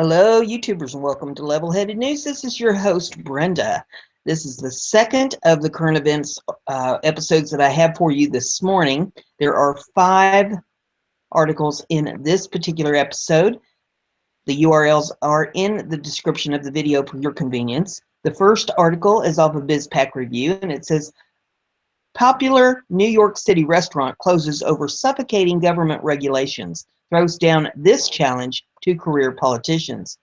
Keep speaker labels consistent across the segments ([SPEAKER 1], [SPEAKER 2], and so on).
[SPEAKER 1] Hello, YouTubers, and welcome to Level-Headed News. This is your host, Brenda. This is the second of the current events episodes that I have for you this morning. There are 5 articles in this particular episode. The URLs are in the description of the video for your convenience. The first article is off of BizPac Review, and it says, popular New York City restaurant closes over suffocating government regulations, throws down this challenge to career politicians.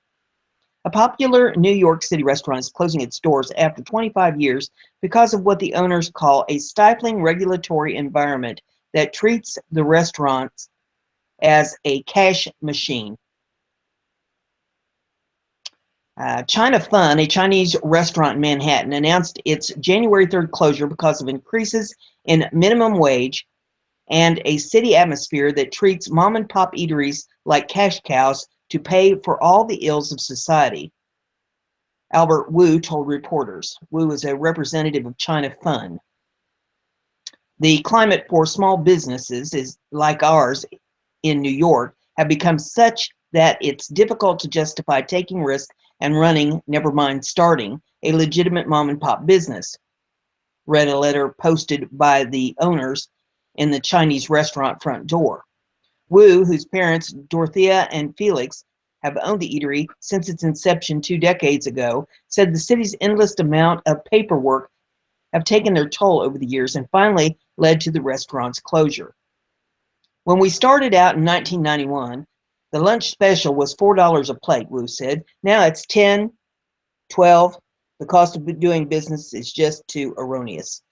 [SPEAKER 1] A popular New York City restaurant is closing its doors after 25 years because of what the owners call a stifling regulatory environment that treats the restaurants as a cash machine. China Fun, a Chinese restaurant in Manhattan, announced its January 3rd closure because of increases in minimum wage and a city atmosphere that treats mom-and-pop eateries like cash cows to pay for all the ills of society. Albert Wu told reporters. Wu is a representative of China Fun. The climate for small businesses is like ours in New York have become such that it's difficult to justify taking risks and running, never mind starting, a legitimate mom-and-pop business, read a letter posted by the owners in the Chinese restaurant front door. Wu, whose parents, Dorothea and Felix, have owned the eatery since its inception 2 decades ago, said the city's endless amount of paperwork have taken their toll over the years and finally led to the restaurant's closure. When we started out in 1991, the lunch special was $4 a plate, Wu said. Now it's 10, 12. The cost of doing business is just too erroneous.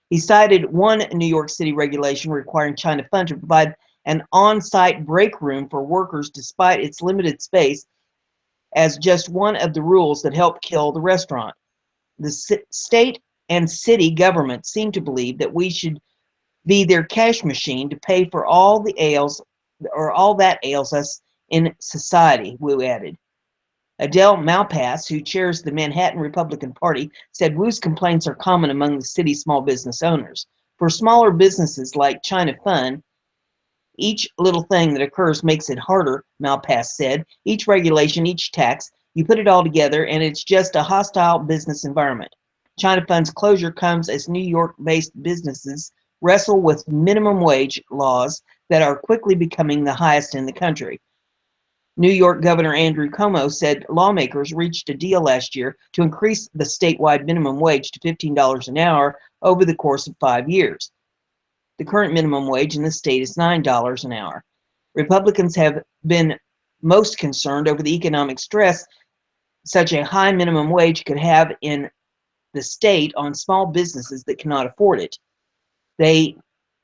[SPEAKER 1] He cited one New York City regulation requiring China Fun to provide an on-site break room for workers despite its limited space as just one of the rules that helped kill the restaurant. The state and city government seem to believe that we should be their cash machine to pay for all the ails or all that ails us in society, Wu added. Adele Malpass, who chairs the Manhattan Republican Party, said Wu's complaints are common among the city's small business owners. For smaller businesses like China Fun, each little thing that occurs makes it harder, Malpass said. Each regulation, each tax, you put it all together and it's just a hostile business environment. China Fun's closure comes as New York-based businesses wrestle with minimum wage laws that are quickly becoming the highest in the country. New York Governor Andrew Cuomo said lawmakers reached a deal last year to increase the statewide minimum wage to $15 an hour over the course of 5 years. The current minimum wage in the state is $9 an hour. Republicans have been most concerned over the economic stress such a high minimum wage could have in the state on small businesses that cannot afford it. They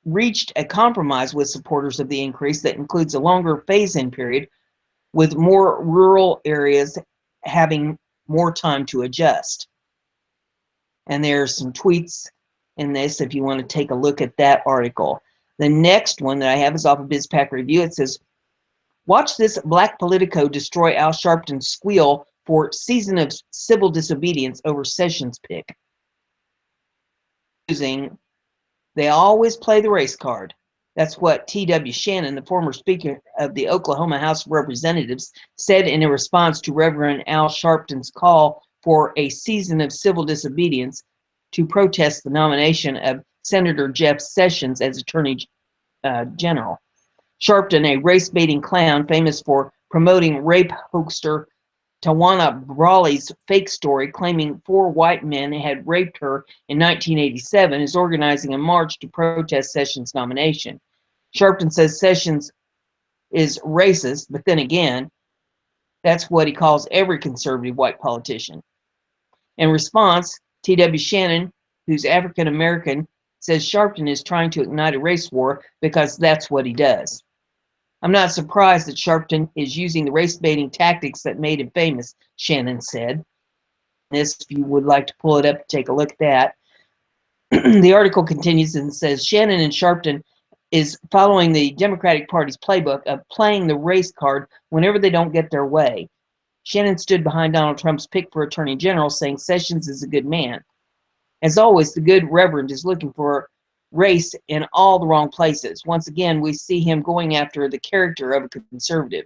[SPEAKER 1] reached a compromise with supporters of the increase that includes a longer phase-in period, with more rural areas having more time to adjust. And there's some tweets in this if you want to take a look at that article. The next one that I have is off of BizPac Review. It says, watch this black Politico destroy Al Sharpton's squeal for season of civil disobedience over Sessions pick. They always play the race card. That's what T.W. Shannon, the former Speaker of the Oklahoma House of Representatives, said in a response to Reverend Al Sharpton's call for a season of civil disobedience to protest the nomination of Senator Jeff Sessions as Attorney General. Sharpton, a race-baiting clown famous for promoting rape hoaxer Tawana Brawley's fake story claiming 4 white men had raped her in 1987, is organizing a march to protest Sessions' nomination. Sharpton says Sessions is racist, but then again, that's what he calls every conservative white politician. In response, T.W. Shannon, who's African American, says Sharpton is trying to ignite a race war because that's what he does. I'm not surprised that Sharpton is using the race-baiting tactics that made him famous, Shannon said. This, if you would like to pull it up, take a look at that. The article continues and says, Shannon and Sharpton is following the Democratic Party's playbook of playing the race card whenever they don't get their way. Shannon stood behind Donald Trump's pick for Attorney General, saying Sessions is a good man. As always, the good Reverend is looking for race in all the wrong places. Once again, we see him going after the character of a conservative.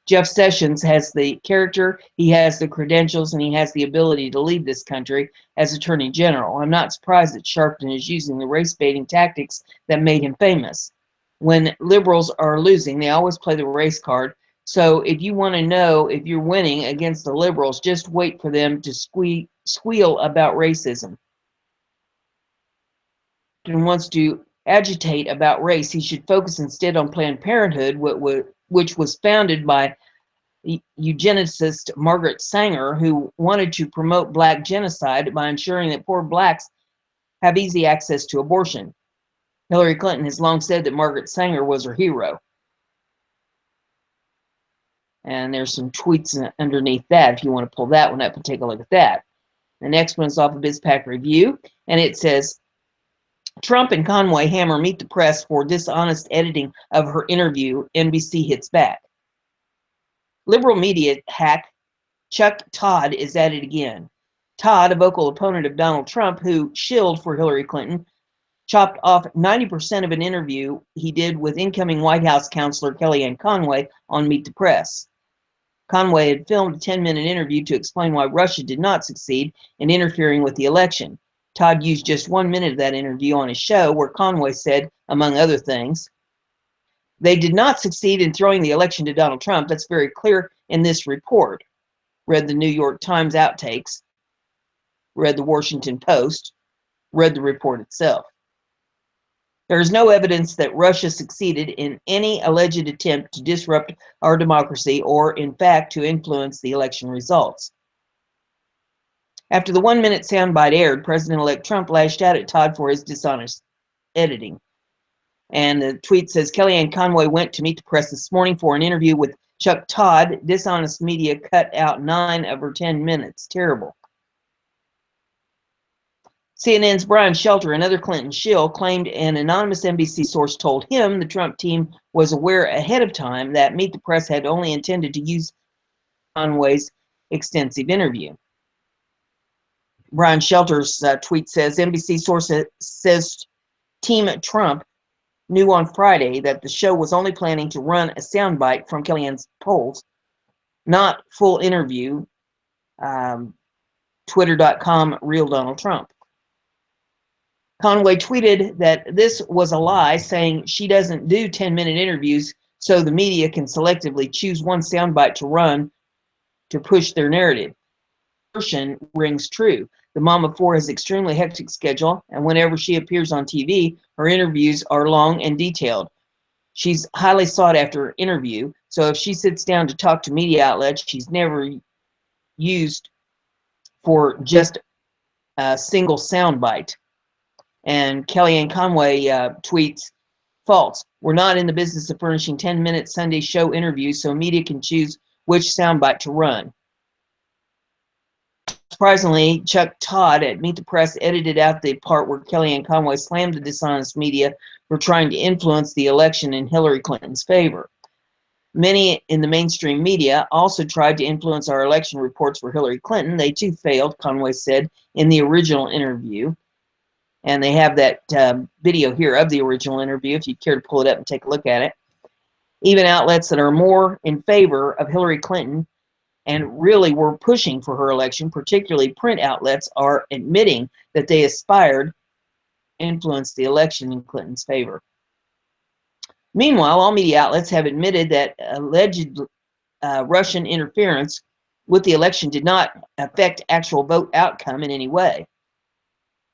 [SPEAKER 1] Jeff Sessions has the character, he has the credentials, and he has the ability to lead this country as Attorney General. I'm not surprised that Sharpton is using the race-baiting tactics that made him famous. When liberals are losing, they always play the race card. So if you want to know if you're winning against the liberals, just wait for them to squeal about racism. And wants to agitate about race, he should focus instead on Planned Parenthood, which was founded by eugenicist Margaret Sanger, who wanted to promote black genocide by ensuring that poor blacks have easy access to abortion. Hillary Clinton has long said that Margaret Sanger was her hero. And there's some tweets underneath that if you want to pull that one up and take a look at that. The next one is off of BizPac Review, and it says, Trump and Conway hammer meet the press for dishonest editing of her interview, NBC hits back. Liberal media hack Chuck Todd is at it again. Todd, a vocal opponent of Donald Trump who shilled for Hillary Clinton, chopped off 90% of an interview he did with incoming White House counselor Kellyanne Conway on Meet the Press. Conway had filmed a 10-minute interview to explain why Russia did not succeed in interfering with the election. Todd used just 1 minute of that interview on his show, where Conway said, among other things, they did not succeed in throwing the election to Donald Trump. That's very clear in this report. Read the New York Times outtakes, read the Washington Post, read the report itself. There is no evidence that Russia succeeded in any alleged attempt to disrupt our democracy or, in fact, to influence the election results. After the 1 minute soundbite aired, President-elect Trump lashed out at Todd for his dishonest editing. And the tweet says, Kellyanne Conway went to Meet the Press this morning for an interview with Chuck Todd. Dishonest media cut out 9 of her 10 minutes. Terrible. CNN's Brian Shelter, another Clinton shill, claimed an anonymous NBC source told him the Trump team was aware ahead of time that Meet the Press had only intended to use Conway's extensive interview. Brian Shelter's tweet says, NBC source says Team Trump knew on Friday that the show was only planning to run a soundbite from Kellyanne's polls, not full interview. Twitter.com, real Donald Trump. Conway tweeted that this was a lie, saying she doesn't do 10-minute interviews so the media can selectively choose one soundbite to run to push their narrative. The version rings true. The mom of four has an extremely hectic schedule, and whenever she appears on TV, her interviews are long and detailed. She's a highly sought-after interview, so if she sits down to talk to media outlets, she's never used for just a single soundbite. And Kellyanne Conway tweets, false. We're not in the business of furnishing 10-minute Sunday show interviews so media can choose which soundbite to run. Surprisingly, Chuck Todd at Meet the Press edited out the part where Kellyanne Conway slammed the dishonest media for trying to influence the election in Hillary Clinton's favor. Many in the mainstream media also tried to influence our election reports for Hillary Clinton. They too failed, Conway said in the original interview. And they have that video here of the original interview if you care to pull it up and take a look at it. Even outlets that are more in favor of Hillary Clinton and really were pushing for her election, particularly print outlets, are admitting that they aspired to influence the election in Clinton's favor. Meanwhile, all media outlets have admitted that alleged Russian interference with the election did not affect actual vote outcome in any way.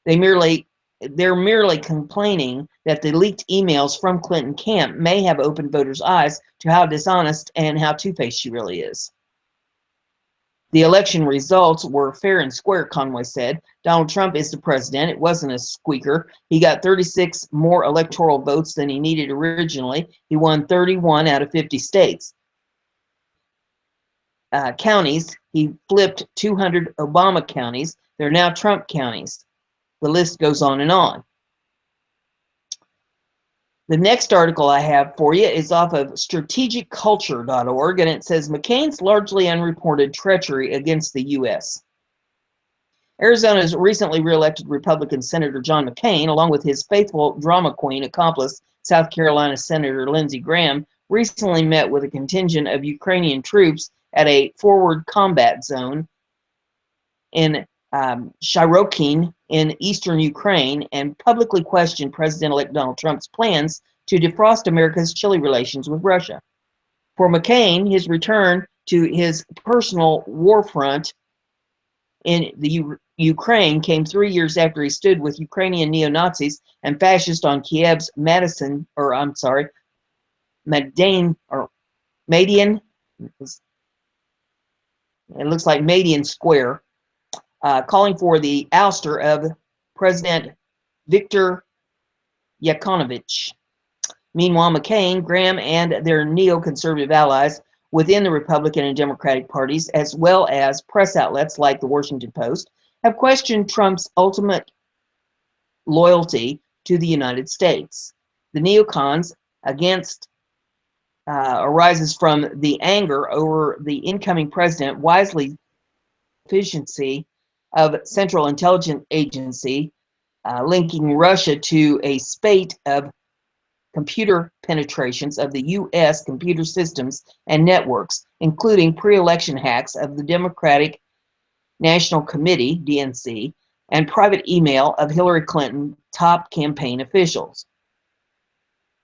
[SPEAKER 1] They're merely complaining that the leaked emails from Clinton camp may have opened voters' eyes to how dishonest and how two-faced she really is. The election results were fair and square, Conway said. Donald Trump is the president. It wasn't a squeaker. He got 36 more electoral votes than he needed originally. He won 31 out of 50 states. Counties, he flipped 200 Obama counties. They're now Trump counties. The list goes on and on. The next article I have for you is off of strategicculture.org, and it says McCain's largely unreported treachery against the U.S. Arizona's recently reelected Republican Senator John McCain, along with his faithful drama queen accomplice, South Carolina Senator Lindsey Graham, recently met with a contingent of Ukrainian troops at a forward combat zone in Sharpton in eastern Ukraine and publicly questioned President-elect Donald Trump's plans to defrost America's chilly relations with Russia. For McCain, his return to his personal war front in the Ukraine came 3 years after he stood with Ukrainian neo-Nazis and fascists on Kiev's Maidan, it looks like Maidan Square, calling for the ouster of President Viktor Yanukovych. Meanwhile, McCain, Graham, and their neoconservative allies within the Republican and Democratic parties, as well as press outlets like the Washington Post, have questioned Trump's ultimate loyalty to the United States. The neocons arises from the anger over the incoming president wisely efficiency of Central Intelligence Agency linking Russia to a spate of computer penetrations of the U.S. computer systems and networks, including pre-election hacks of the Democratic National Committee, DNC, and private email of Hillary Clinton top campaign officials.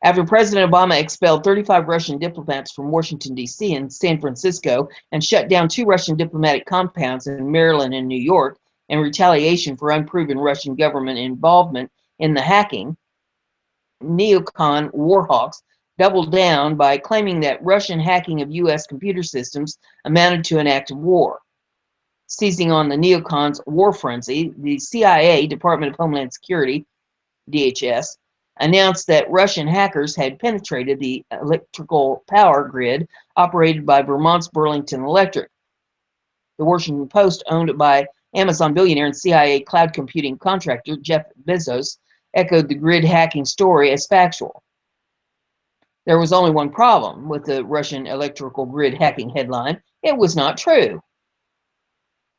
[SPEAKER 1] After President Obama expelled 35 Russian diplomats from Washington, D.C. and San Francisco and shut down 2 Russian diplomatic compounds in Maryland and New York in retaliation for unproven Russian government involvement in the hacking, neocon warhawks doubled down by claiming that Russian hacking of U.S. computer systems amounted to an act of war. Seizing on the neocons' war frenzy, the CIA, Department of Homeland Security, DHS, announced that Russian hackers had penetrated the electrical power grid operated by Vermont's Burlington Electric. The Washington Post, owned by Amazon billionaire and CIA cloud computing contractor Jeff Bezos, echoed the grid hacking story as factual. There was only one problem with the Russian electrical grid hacking headline: it was not true.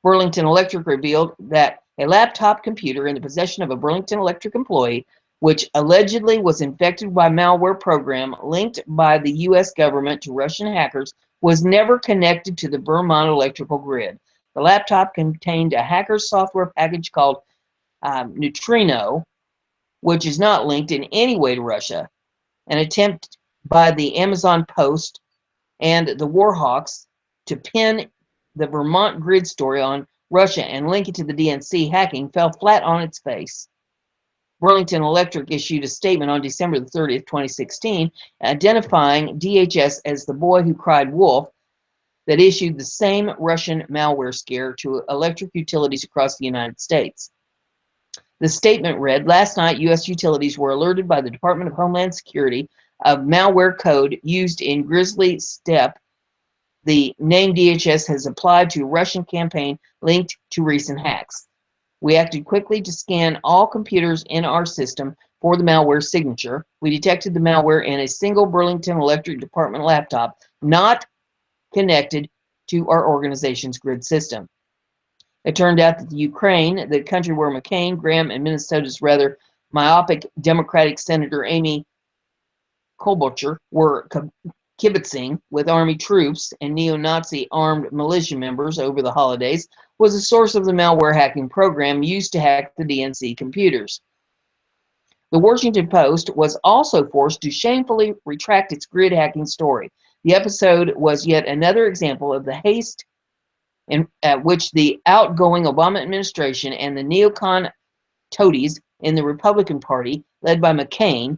[SPEAKER 1] Burlington Electric revealed that a laptop computer in the possession of a Burlington Electric employee, which allegedly was infected by malware program linked by the U.S. government to Russian hackers, was never connected to the Vermont electrical grid. The laptop contained a hacker's software package called Neutrino, which is not linked in any way to Russia. An attempt by the Amazon Post and the Warhawks to pin the Vermont grid story on Russia and link it to the DNC hacking fell flat on its face. Burlington Electric issued a statement on December 30th, 2016, identifying DHS as the boy who cried wolf that issued the same Russian malware scare to electric utilities across the United States. The statement read, "Last night, U.S. utilities were alerted by the Department of Homeland Security of malware code used in Grizzly Steppe. The name DHS has applied to a Russian campaign linked to recent hacks. We acted quickly to scan all computers in our system for the malware signature. We detected the malware in a single Burlington Electric Department laptop not connected to our organization's grid system." It turned out that the Ukraine, the country where McCain, Graham, and Minnesota's rather myopic Democratic Senator Amy Klobuchar were kibitzing with army troops and neo-Nazi armed militia members over the holidays, was a source of the malware hacking program used to hack the DNC computers. The Washington Post was also forced to shamefully retract its grid hacking story. The episode was yet another example of the haste at which the outgoing Obama administration and the neocon toadies in the Republican Party, led by McCain,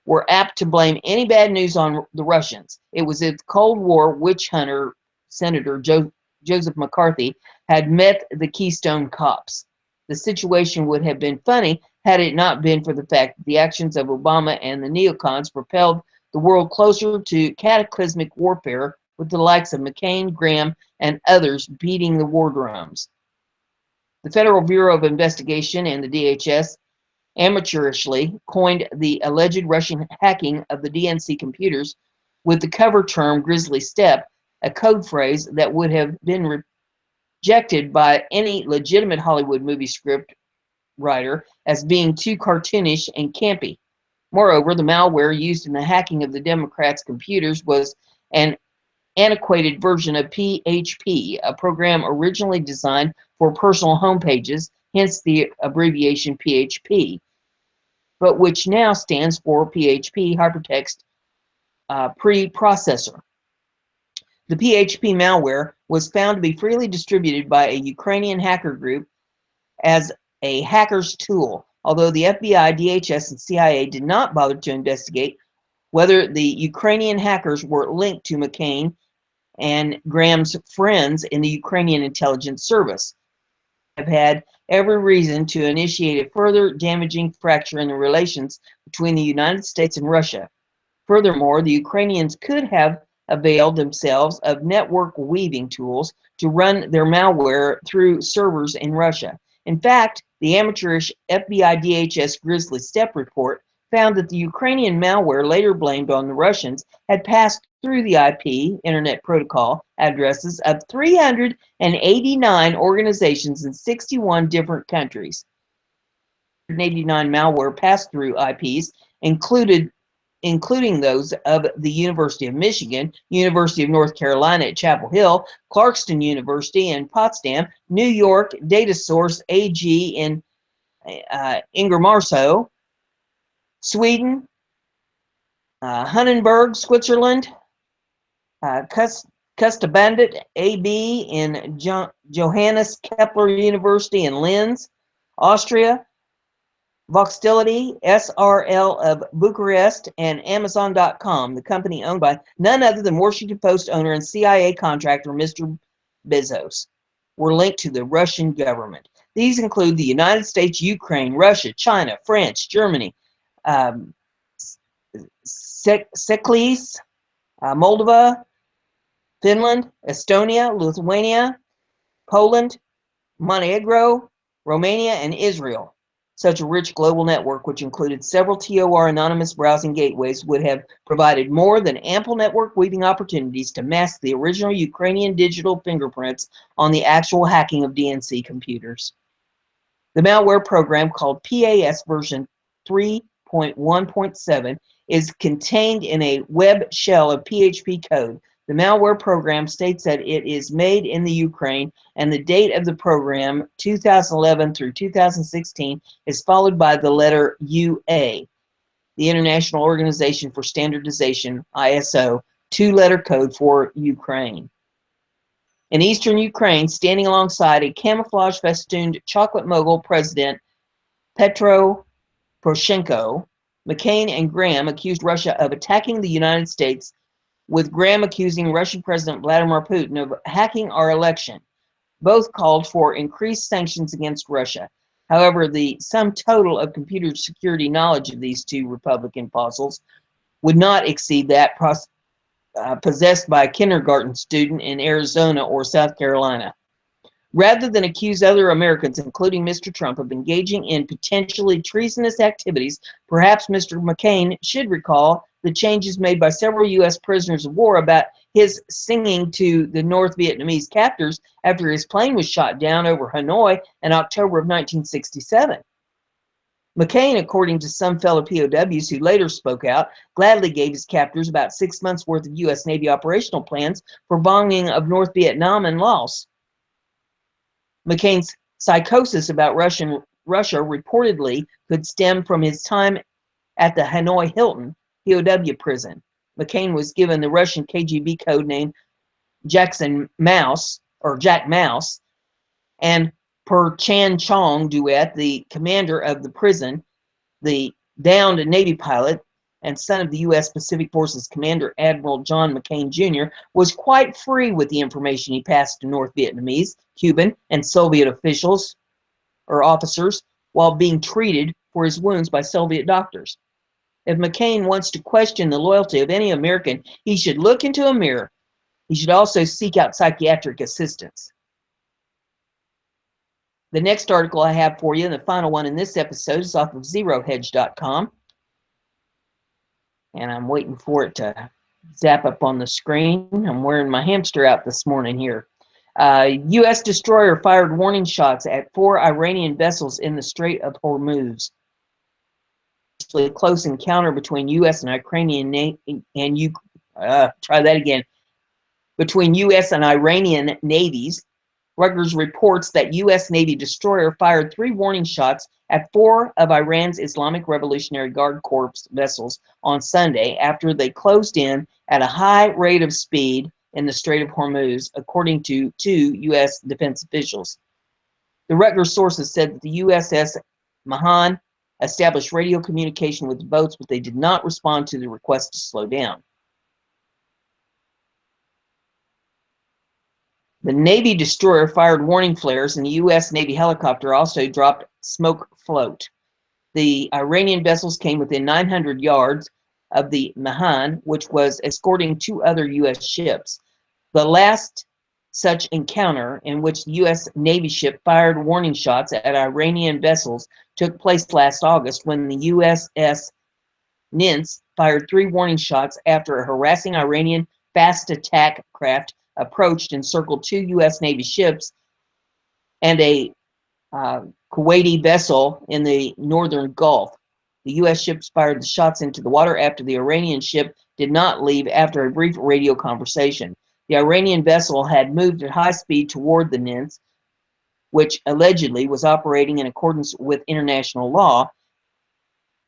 [SPEAKER 1] were apt to blame any bad news on the Russians. It was if Cold War witch hunter Senator Joseph McCarthy had met the Keystone Cops. The situation would have been funny had it not been for the fact that the actions of Obama and the neocons propelled the world closer to cataclysmic warfare, with the likes of McCain, Graham, and others beating the war drums. The Federal Bureau of Investigation and the DHS amateurishly coined the alleged Russian hacking of the DNC computers with the cover term Grizzly Steppe, a code phrase that would have been rejected by any legitimate Hollywood movie script writer as being too cartoonish and campy. Moreover, the malware used in the hacking of the Democrats' computers was an antiquated version of PHP, a program originally designed for personal homepages, hence the abbreviation PHP, but which now stands for PHP Hypertext Preprocessor. The PHP malware was found to be freely distributed by a Ukrainian hacker group as a hacker's tool, although the FBI, DHS, and CIA did not bother to investigate whether the Ukrainian hackers were linked to McCain and Graham's friends in the Ukrainian intelligence service. Have had every reason to initiate a further damaging fracture in the relations between the United States and Russia. Furthermore, the Ukrainians could have availed themselves of network weaving tools to run their malware through servers in Russia. In fact, the amateurish FBI DHS Grizzly Step report found that the Ukrainian malware, later blamed on the Russians, had passed through the IP, Internet Protocol, addresses of 389 organizations in 61 different countries. 189 malware pass-through IPs including those of the University of Michigan, University of North Carolina at Chapel Hill, Clarkston University in Potsdam, New York, Data Source AG in Ingermarsau, Sweden, Hunnenberg, Switzerland, Custabandit AB in Johannes Kepler University in Linz, Austria, Voxtility, SRL of Bucharest, and Amazon.com, the company owned by none other than Washington Post owner and CIA contractor Mr. Bezos, were linked to the Russian government. These include the United States, Ukraine, Russia, China, France, Germany, Secles, Moldova, Finland, Estonia, Lithuania, Poland, Montenegro, Romania, and Israel. Such a rich global network, which included several TOR anonymous browsing gateways, would have provided more than ample network weaving opportunities to mask the original Ukrainian digital fingerprints on the actual hacking of DNC computers. The malware program, called PAS version 3.1.7, is contained in a web shell of PHP code. The malware program states that it is made in the Ukraine, and the date of the program, 2011 through 2016, is followed by the letter UA, the International Organization for Standardization, ISO, two-letter code for Ukraine. In eastern Ukraine, standing alongside a camouflage-festooned chocolate mogul president, Petro Poroshenko, McCain and Graham accused Russia of attacking the United States, with Graham accusing Russian President Vladimir Putin of hacking our election. Both called for increased sanctions against Russia. However, the sum total of computer security knowledge of these two Republican fossils would not exceed that possessed by a kindergarten student in Arizona or South Carolina. Rather than accuse other Americans, including Mr. Trump, of engaging in potentially treasonous activities, perhaps Mr. McCain should recall the changes made by several U.S. prisoners of war about his singing to the North Vietnamese captors after his plane was shot down over Hanoi in October of 1967. McCain, according to some fellow POWs who later spoke out, gladly gave his captors about 6 months' worth of U.S. Navy operational plans for bombing of North Vietnam and Laos. McCain's psychosis about Russia reportedly could stem from his time at the Hanoi Hilton POW prison. McCain was given the Russian KGB code name Jackson Mouse, or Jack Mouse, and per Chan Chong Duet, the commander of the prison, the downed Navy pilot and son of the U.S. Pacific Forces Commander Admiral John McCain Jr., was quite free with the information he passed to North Vietnamese, Cuban, and Soviet officials or officers while being treated for his wounds by Soviet doctors. If McCain wants to question the loyalty of any American, he should look into a mirror. He should also seek out psychiatric assistance. The next article I have for you, and the final one in this episode, is off of ZeroHedge.com. And I'm waiting for it to zap up on the screen. I'm wearing my hamster out this morning here. U.S. destroyer fired warning shots at 4 Iranian vessels in the Strait of Hormuz. dangerously close encounter between U.S. and Ukrainian between U.S. and Iranian navies. Reuters reports that U.S. Navy destroyer fired 3 warning shots at 4 of Iran's Islamic Revolutionary Guard Corps vessels on Sunday after they closed in at a high rate of speed in the Strait of Hormuz, according to 2 U.S. defense officials. The Reuters sources said that the USS Mahan established radio communication with the boats, but they did not respond to the request to slow down. The Navy destroyer fired warning flares, and the U.S. Navy helicopter also dropped smoke float. The Iranian vessels came within 900 yards of the Mahan, which was escorting 2 other U.S. ships. The last such encounter, in which the U.S. Navy ship fired warning shots at Iranian vessels, took place last August when the USS Nints fired 3 warning shots after a harassing Iranian fast attack craft approached and circled 2 U.S. Navy ships and a Kuwaiti vessel in the northern Gulf. The U.S. ships fired the shots into the water after the Iranian ship did not leave after a brief radio conversation. The Iranian vessel had moved at high speed toward the Nints, which allegedly was operating in accordance with international law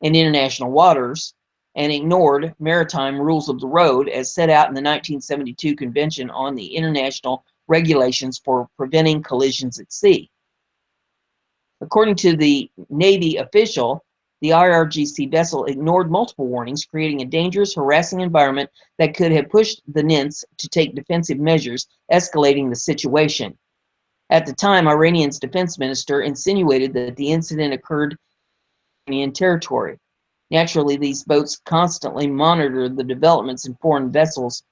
[SPEAKER 1] in international waters, and ignored maritime rules of the road as set out in the 1972 Convention on the International Regulations for Preventing Collisions at Sea. According to the Navy official, the IRGC vessel ignored multiple warnings, creating a dangerous, harassing environment that could have pushed the Nints to take defensive measures, escalating the situation. At the time, Iranian's defense minister insinuated that the incident occurred in Iranian territory. Naturally, these boats constantly monitor the developments in foreign vessels'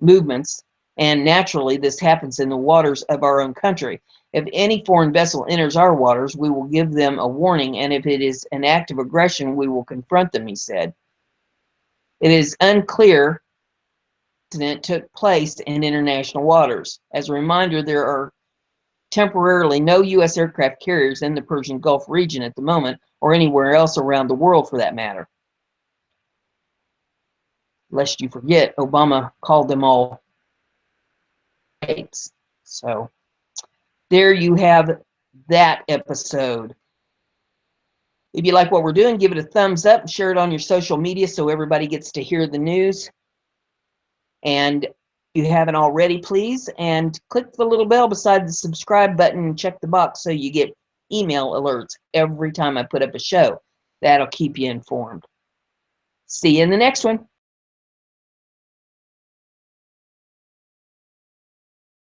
[SPEAKER 1] movements, and naturally, this happens in the waters of our own country. If any foreign vessel enters our waters, we will give them a warning, and if it is an act of aggression, we will confront them, he said. It is unclear if the incident took place in international waters. As a reminder, there are temporarily no U.S. aircraft carriers in the Persian Gulf region at the moment, or anywhere else around the world for that matter. Lest you forget, Obama called them all states. So there you have that episode. If you like what we're doing, give it a thumbs up and share it on your social media so everybody gets to hear the news. And if you haven't already, please, and click the little bell beside the subscribe button and check the box so you get email alerts every time I put up a show. That'll keep you informed. See you in the next one.